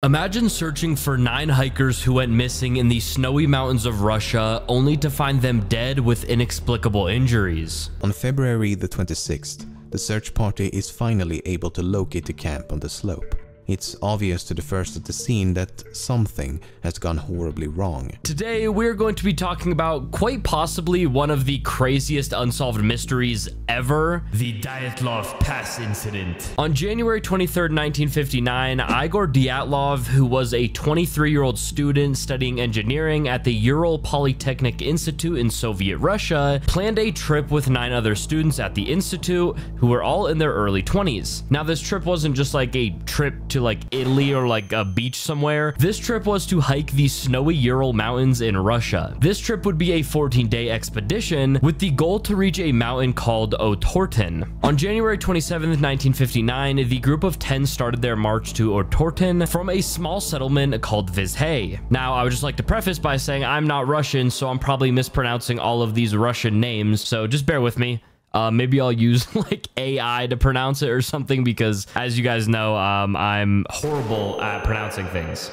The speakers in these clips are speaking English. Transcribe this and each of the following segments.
Imagine searching for 9 hikers who went missing in the snowy mountains of Russia, only to find them dead with inexplicable injuries. On February the 26th, the search party is finally able to locate the camp on the slope. It's obvious to the first at the scene that something has gone horribly wrong. Today, we're going to be talking about quite possibly one of the craziest unsolved mysteries ever, the Dyatlov Pass incident. On January 23rd, 1959, Igor Dyatlov, who was a 23-year-old student studying engineering at the Ural Polytechnic Institute in Soviet Russia, planned a trip with 9 other students at the institute who were all in their early 20s. Now, this trip wasn't just like a trip to like Italy or like a beach somewhere. This trip was to hike the snowy Ural Mountains in Russia. This trip would be a 14-day expedition with the goal to reach a mountain called Otorten. On January 27th, 1959, the group of 10 started their march to Otorten from a small settlement called Vizhay. Now, I would just like to preface by saying I'm not Russian, so I'm probably mispronouncing all of these Russian names, so just bear with me. Maybe I'll use like AI to pronounce it or something, because as you guys know, I'm horrible at pronouncing things.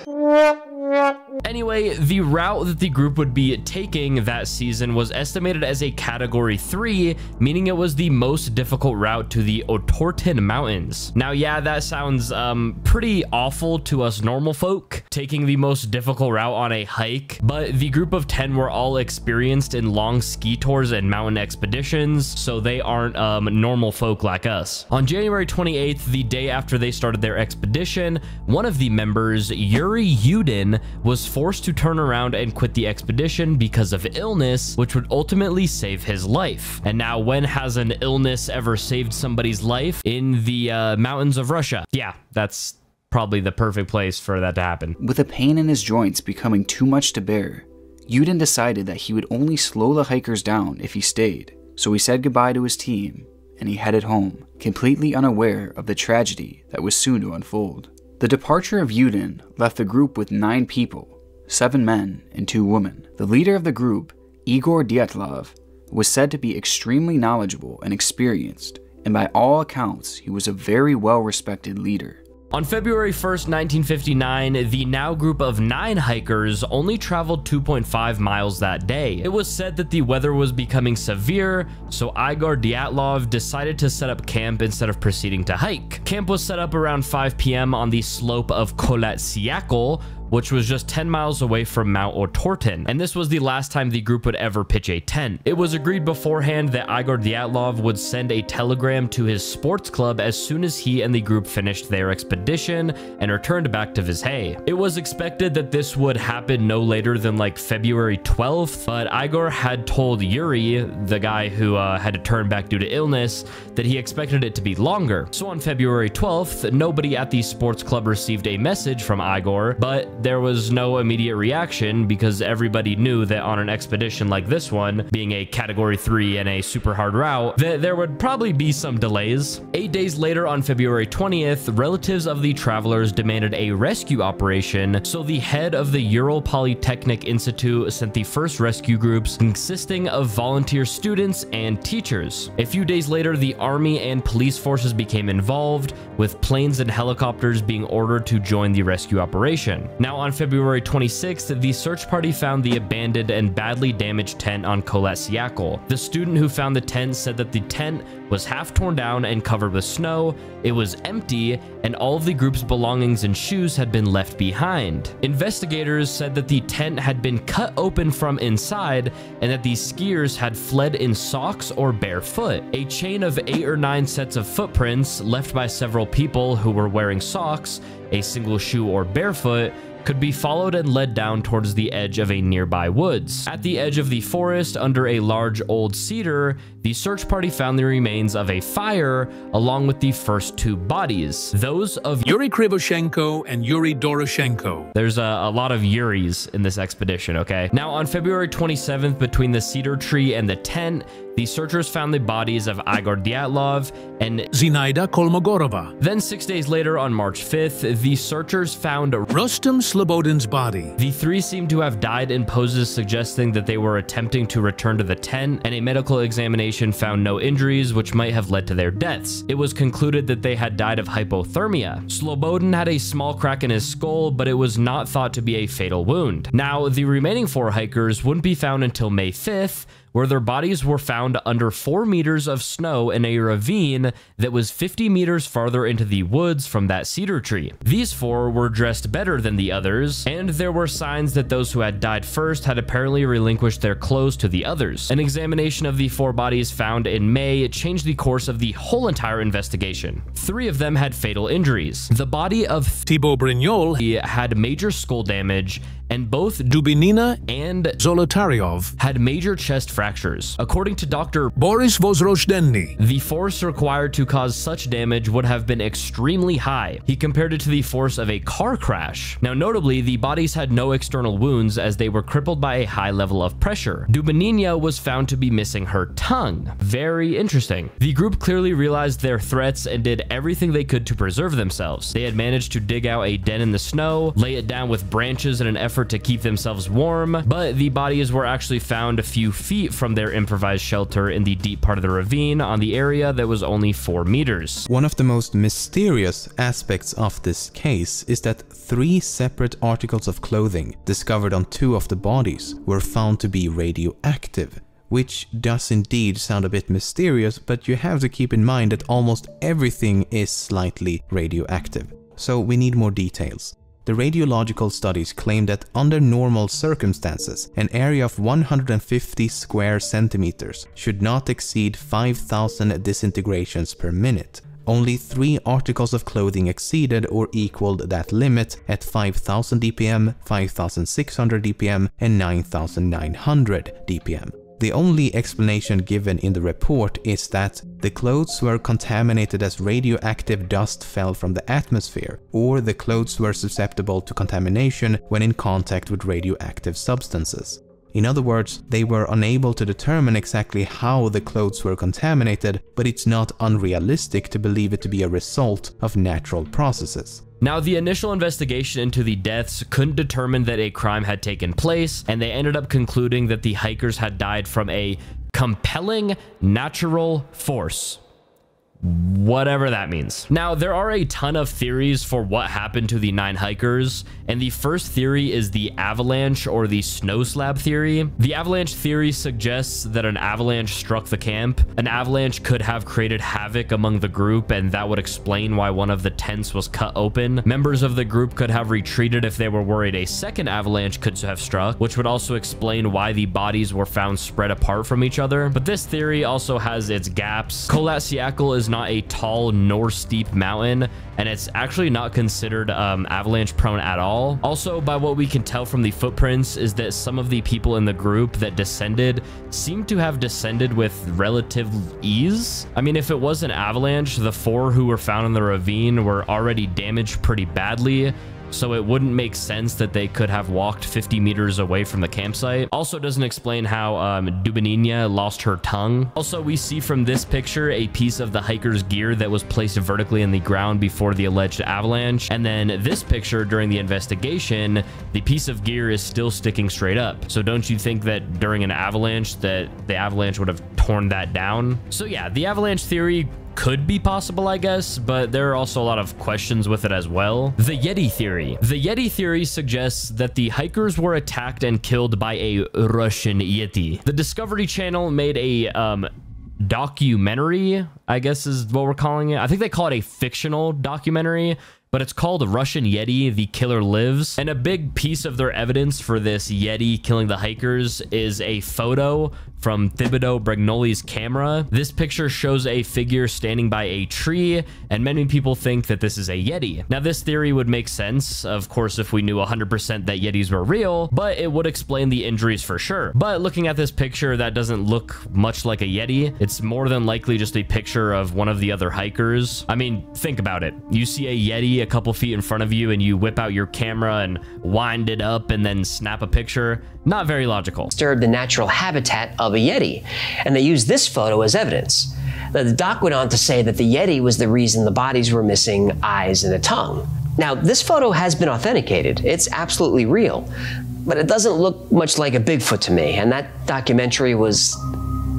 Anyway, the route that the group would be taking that season was estimated as a category 3, meaning it was the most difficult route to the Otorten Mountains. Now, yeah, that sounds pretty awful to us normal folk, taking the most difficult route on a hike, but the group of 10 were all experienced in long ski tours and mountain expeditions, so they aren't normal folk like us. On January 28th, the day after they started their expedition, one of the members, Yuri Yudin, was forced to turn around and quit the expedition because of illness, which would ultimately save his life. And now, when has an illness ever saved somebody's life? In the mountains of Russia. Yeah, that's probably the perfect place for that to happen. With the pain in his joints becoming too much to bear, Yudin decided that he would only slow the hikers down if he stayed. So he said goodbye to his team, and he headed home, completely unaware of the tragedy that was soon to unfold. The departure of Yudin left the group with 9 people, 7 men and 2 women. The leader of the group, Igor Dyatlov, was said to be extremely knowledgeable and experienced, and by all accounts, he was a very well-respected leader. On February 1st, 1959, the now group of 9 hikers only traveled 2.5 miles that day. It was said that the weather was becoming severe, so Igor Dyatlov decided to set up camp instead of proceeding to hike. Camp was set up around 5 p.m. on the slope of Kholat Syakhl, which was just 10 miles away from Mount Otorten, and this was the last time the group would ever pitch a tent. It was agreed beforehand that Igor Dyatlov would send a telegram to his sports club as soon as he and the group finished their expedition and returned back to Vizhay. It was expected that this would happen no later than like February 12th, but Igor had told Yuri, the guy who had to turn back due to illness, that he expected it to be longer. So on February 12th, nobody at the sports club received a message from Igor, but there was no immediate reaction because everybody knew that on an expedition like this one, being a category 3 and a super hard route, that there would probably be some delays. 8 days later, on February 20th, relatives of the travelers demanded a rescue operation, so the head of the Ural Polytechnic Institute sent the first rescue groups consisting of volunteer students and teachers. A few days later, the army and police forces became involved, with planes and helicopters being ordered to join the rescue operation. Now, on February 26th, the search party found the abandoned and badly damaged tent on Kholat Syakhl. The student who found the tent said that the tent was half torn down and covered with snow, it was empty, and all of the group's belongings and shoes had been left behind. Investigators said that the tent had been cut open from inside and that the skiers had fled in socks or barefoot. A chain of 8 or 9 sets of footprints left by several people who were wearing socks, a single shoe, or barefoot could be followed and led down towards the edge of a nearby woods. At the edge of the forest, under a large old cedar, the search party found the remains of a fire along with the first 2 bodies, those of Yuri Krivoshenko and Yuri Doroshenko. There's a lot of Yuris in this expedition, okay? Now, on February 27th, between the cedar tree and the tent, the searchers found the bodies of Igor Dyatlov and Zinaida Kolmogorova. Then 6 days later, on March 5th, the searchers found Rustem Slobodin's body. The three seemed to have died in poses suggesting that they were attempting to return to the tent, and a medical examination found no injuries which might have led to their deaths. It was concluded that they had died of hypothermia. Slobodin had a small crack in his skull, but it was not thought to be a fatal wound. Now, the remaining 4 hikers wouldn't be found until May 5th, where their bodies were found under 4 meters of snow in a ravine that was 50 meters farther into the woods from that cedar tree. These 4 were dressed better than the others, and there were signs that those who had died first had apparently relinquished their clothes to the others. An examination of the 4 bodies found in May changed the course of the whole entire investigation. 3 of them had fatal injuries. The body of Thibaut Brignol had major skull damage, and both Dubinina and Zolotaryov had major chest fractures. According to Dr. Boris Vozrozhdeny, the force required to cause such damage would have been extremely high. He compared it to the force of a car crash. Now, notably, the bodies had no external wounds as they were crippled by a high level of pressure. Dubinina was found to be missing her tongue. Very interesting. The group clearly realized their threats and did everything they could to preserve themselves. They had managed to dig out a den in the snow, lay it down with branches in an effort to keep themselves warm, but the bodies were actually found a few feet from their improvised shelter in the deep part of the ravine on the area that was only 4 meters. One of the most mysterious aspects of this case is that 3 separate articles of clothing discovered on 2 of the bodies were found to be radioactive, which does indeed sound a bit mysterious, but you have to keep in mind that almost everything is slightly radioactive. So we need more details. The radiological studies claim that under normal circumstances, an area of 150 square centimeters should not exceed 5,000 disintegrations per minute. Only 3 articles of clothing exceeded or equaled that limit at 5,000 dpm, 5,600 dpm, and 9,900 dpm. The only explanation given in the report is that the clothes were contaminated as radioactive dust fell from the atmosphere, or the clothes were susceptible to contamination when in contact with radioactive substances. In other words, they were unable to determine exactly how the clothes were contaminated, but it's not unrealistic to believe it to be a result of natural processes. Now, the initial investigation into the deaths couldn't determine that a crime had taken place, and they ended up concluding that the hikers had died from a compelling natural force. Whatever that means. Now, there are a ton of theories for what happened to the 9 hikers, and the first theory is the avalanche or the snow slab theory. The avalanche theory suggests that an avalanche struck the camp. An avalanche could have created havoc among the group, and that would explain why one of the tents was cut open. Members of the group could have retreated if they were worried a second avalanche could have struck, which would also explain why the bodies were found spread apart from each other. But this theory also has its gaps. Kholat Syakhl is not a tall nor steep mountain, and it's actually not considered avalanche prone at all. Also, by what we can tell from the footprints is that some of the people in the group that descended seem to have descended with relative ease. I mean, if it was an avalanche, the 4 who were found in the ravine were already damaged pretty badly, so it wouldn't make sense that they could have walked 50 meters away from the campsite. Also doesn't explain how Dubinina lost her tongue. Also, we see from this picture a piece of the hiker's gear that was placed vertically in the ground before the alleged avalanche. And then this picture during the investigation, the piece of gear is still sticking straight up. So don't you think that during an avalanche that the avalanche would have torn that down? So yeah, the avalanche theory could be possible, I guess, but there are also a lot of questions with it as well. The Yeti theory. The Yeti theory suggests that the hikers were attacked and killed by a Russian Yeti. The Discovery Channel made a documentary, I guess is what we're calling it. I think they call it a fictional documentary, but it's called Russian Yeti, The Killer Lives. And a big piece of their evidence for this Yeti killing the hikers is a photo from Thibaut Brignol's camera. This picture shows a figure standing by a tree, and many people think that this is a Yeti. Now, this theory would make sense, of course, if we knew 100% that Yetis were real, but it would explain the injuries for sure. But looking at this picture, that doesn't look much like a Yeti. It's more than likely just a picture of one of the other hikers. I mean, think about it. You see a Yeti a couple feet in front of you and you whip out your camera and wind it up and then snap a picture. Not very logical. Disturbed the natural habitat of a Yeti, and they used this photo as evidence. The doc went on to say that the Yeti was the reason the bodies were missing eyes and a tongue. Now, this photo has been authenticated. It's absolutely real, but it doesn't look much like a Bigfoot to me, and that documentary was,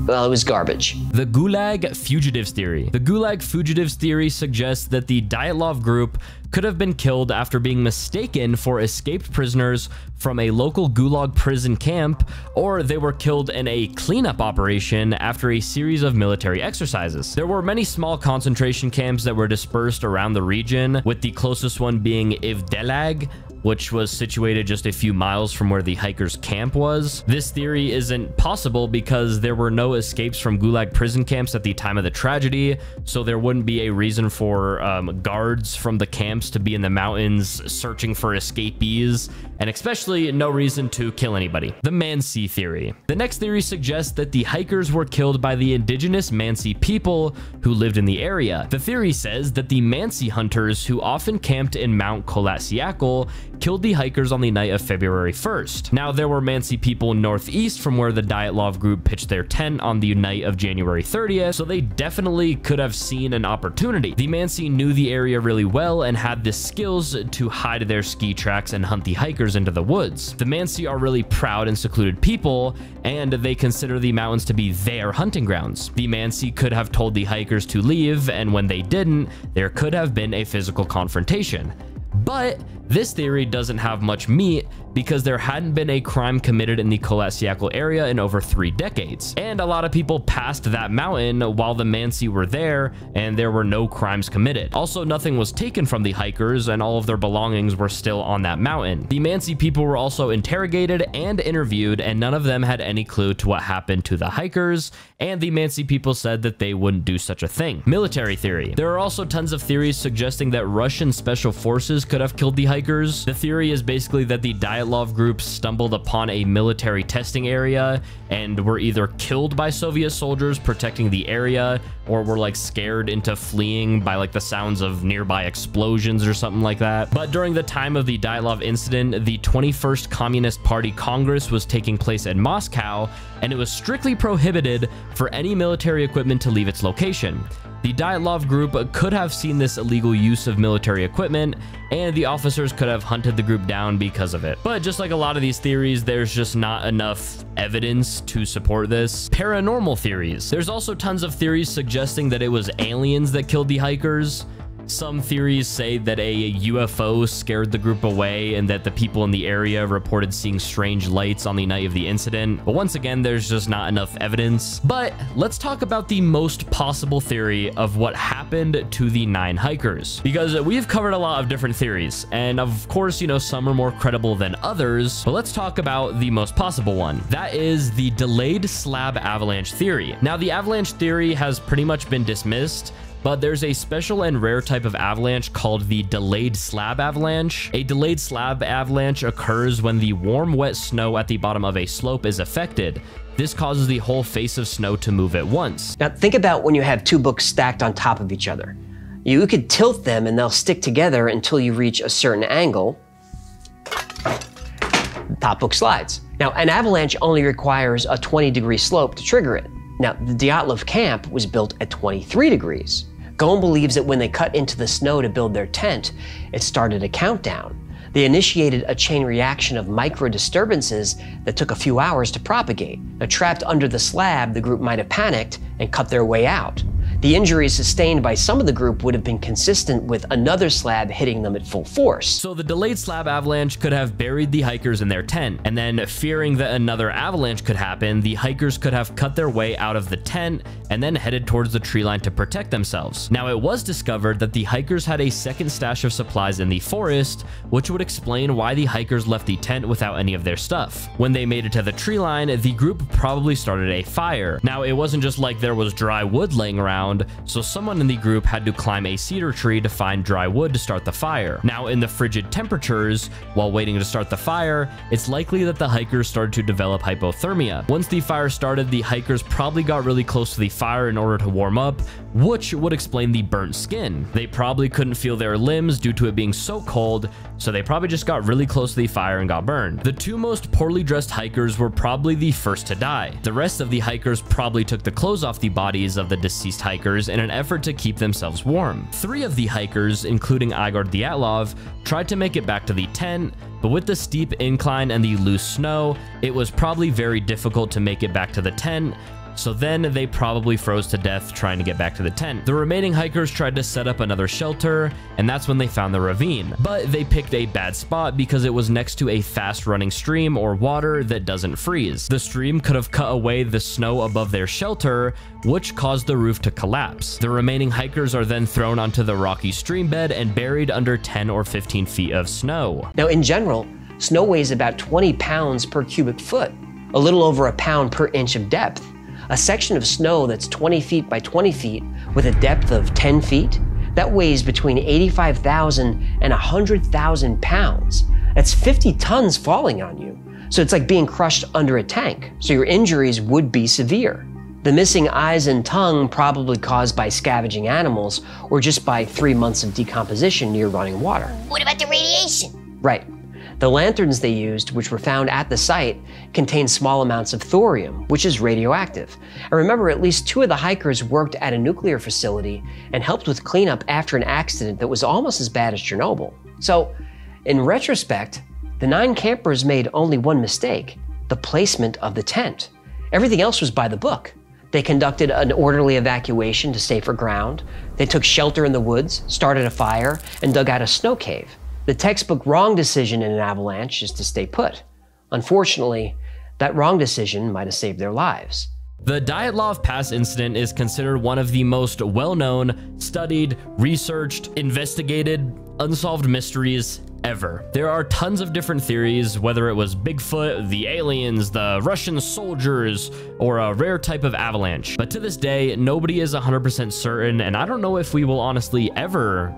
well, it was garbage. The Gulag Fugitives Theory. The Gulag Fugitives Theory suggests that the Dyatlov group could have been killed after being mistaken for escaped prisoners from a local Gulag prison camp, or they were killed in a cleanup operation after a series of military exercises. There were many small concentration camps that were dispersed around the region, with the closest one being Ivdelag, which was situated just a few miles from where the hikers' camp was. This theory isn't possible because there were no escapes from Gulag prison camps at the time of the tragedy, so there wouldn't be a reason for guards from the camps to be in the mountains searching for escapees, and especially no reason to kill anybody. The Mansi Theory. The next theory suggests that the hikers were killed by the indigenous Mansi people who lived in the area. The theory says that the Mansi hunters, who often camped in Mount Kolatsiakul, killed the hikers on the night of February 1st. Now, there were Mansi people northeast from where the Dyatlov group pitched their tent on the night of January 30th, so they definitely could have seen an opportunity. The Mansi knew the area really well and had the skills to hide their ski tracks and hunt the hikers into the woods. The Mansi are really proud and secluded people, and they consider the mountains to be their hunting grounds. The Mansi could have told the hikers to leave, and when they didn't, there could have been a physical confrontation. But this theory doesn't have much meat because there hadn't been a crime committed in the Kolatsiakul area in over 3 decades. And a lot of people passed that mountain while the Mansi were there, and there were no crimes committed. Also, nothing was taken from the hikers, and all of their belongings were still on that mountain. The Mansi people were also interrogated and interviewed, and none of them had any clue to what happened to the hikers, and the Mansi people said that they wouldn't do such a thing. Military theory. There are also tons of theories suggesting that Russian special forces could have killed the hikers. The theory is basically that the Dyatlov group stumbled upon a military testing area and were either killed by Soviet soldiers protecting the area, or were like scared into fleeing by like the sounds of nearby explosions or something like that. But during the time of the Dyatlov incident, the 21st Communist Party Congress was taking place in Moscow, and it was strictly prohibited for any military equipment to leave its location. The Dyatlov group could have seen this illegal use of military equipment, and the officers could have hunted the group down because of it. But just like a lot of these theories, there's just not enough evidence to support this. Paranormal theories. There's also tons of theories suggesting that it was aliens that killed the hikers. Some theories say that a UFO scared the group away and that the people in the area reported seeing strange lights on the night of the incident. But once again, there's just not enough evidence. But let's talk about the most possible theory of what happened to the 9 hikers, because we've covered a lot of different theories, and of course, you know, some are more credible than others, but let's talk about the most possible one. That is the delayed slab avalanche theory. Now, the avalanche theory has pretty much been dismissed, but there's a special and rare type of avalanche called the delayed slab avalanche. A delayed slab avalanche occurs when the warm, wet snow at the bottom of a slope is affected. This causes the whole face of snow to move at once. Now, think about when you have 2 books stacked on top of each other. You could tilt them and they'll stick together until you reach a certain angle. The top book slides. Now, an avalanche only requires a 20-degree slope to trigger it. Now, the Dyatlov camp was built at 23 degrees. Goen believes that when they cut into the snow to build their tent, it started a countdown. They initiated a chain reaction of micro disturbances that took a few hours to propagate. Now, trapped under the slab, the group might have panicked and cut their way out. The injuries sustained by some of the group would have been consistent with another slab hitting them at full force. So the delayed slab avalanche could have buried the hikers in their tent, and then fearing that another avalanche could happen, the hikers could have cut their way out of the tent and then headed towards the tree line to protect themselves. Now, it was discovered that the hikers had a second stash of supplies in the forest, which would explain why the hikers left the tent without any of their stuff. When they made it to the tree line, the group probably started a fire. Now, it wasn't just like there was dry wood laying around. ground, so someone in the group had to climb a cedar tree to find dry wood to start the fire. Now, in the frigid temperatures, while waiting to start the fire, it's likely that the hikers started to develop hypothermia. Once the fire started, the hikers probably got really close to the fire in order to warm up, which would explain the burnt skin. They probably couldn't feel their limbs due to it being so cold, so they probably just got really close to the fire and got burned. The two most poorly dressed hikers were probably the first to die. The rest of the hikers probably took the clothes off the bodies of the deceased hikers in an effort to keep themselves warm. 3 of the hikers, including Igor Dyatlov, tried to make it back to the tent, but with the steep incline and the loose snow, it was probably very difficult to make it back to the tent, so then they probably froze to death trying to get back to the tent. The remaining hikers tried to set up another shelter, and that's when they found the ravine. But they picked a bad spot because it was next to a fast-running stream or water that doesn't freeze. The stream could have cut away the snow above their shelter, which caused the roof to collapse. The remaining hikers are then thrown onto the rocky stream bed and buried under 10 or 15 feet of snow. Now, in general, snow weighs about 20 pounds per cubic foot, a little over a pound per inch of depth. A section of snow that's 20 feet by 20 feet with a depth of 10 feet, that weighs between 85,000 and 100,000 pounds. That's 50 tons falling on you. So it's like being crushed under a tank. So your injuries would be severe. The missing eyes and tongue probably caused by scavenging animals or just by 3 months of decomposition near running water. What about the radiation? Right. The lanterns they used, which were found at the site, contained small amounts of thorium, which is radioactive. And remember, at least 2 of the hikers worked at a nuclear facility and helped with cleanup after an accident that was almost as bad as Chernobyl. So, in retrospect, the 9 campers made only one mistake: the placement of the tent. Everything else was by the book. They conducted an orderly evacuation to safer ground. They took shelter in the woods, started a fire, and dug out a snow cave. The textbook wrong decision in an avalanche is to stay put. Unfortunately, that wrong decision might have saved their lives. The Dyatlov Pass incident is considered one of the most well-known, studied, researched, investigated, unsolved mysteries ever. There are tons of different theories, whether it was Bigfoot, the aliens, the Russian soldiers, or a rare type of avalanche. But to this day, nobody is 100% certain, and I don't know if we will honestly ever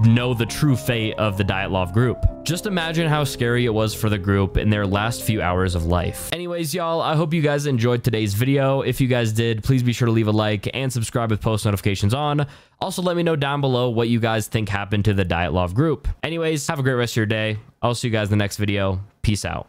know the true fate of the Dyatlov group. Just imagine how scary it was for the group in their last few hours of life. Anyways, y'all, I hope you guys enjoyed today's video. If you guys did, please be sure to leave a like and subscribe with post notifications on. Also, let me know down below what you guys think happened to the Dyatlov group. Anyways, have a great rest of your day. I'll see you guys in the next video. Peace out.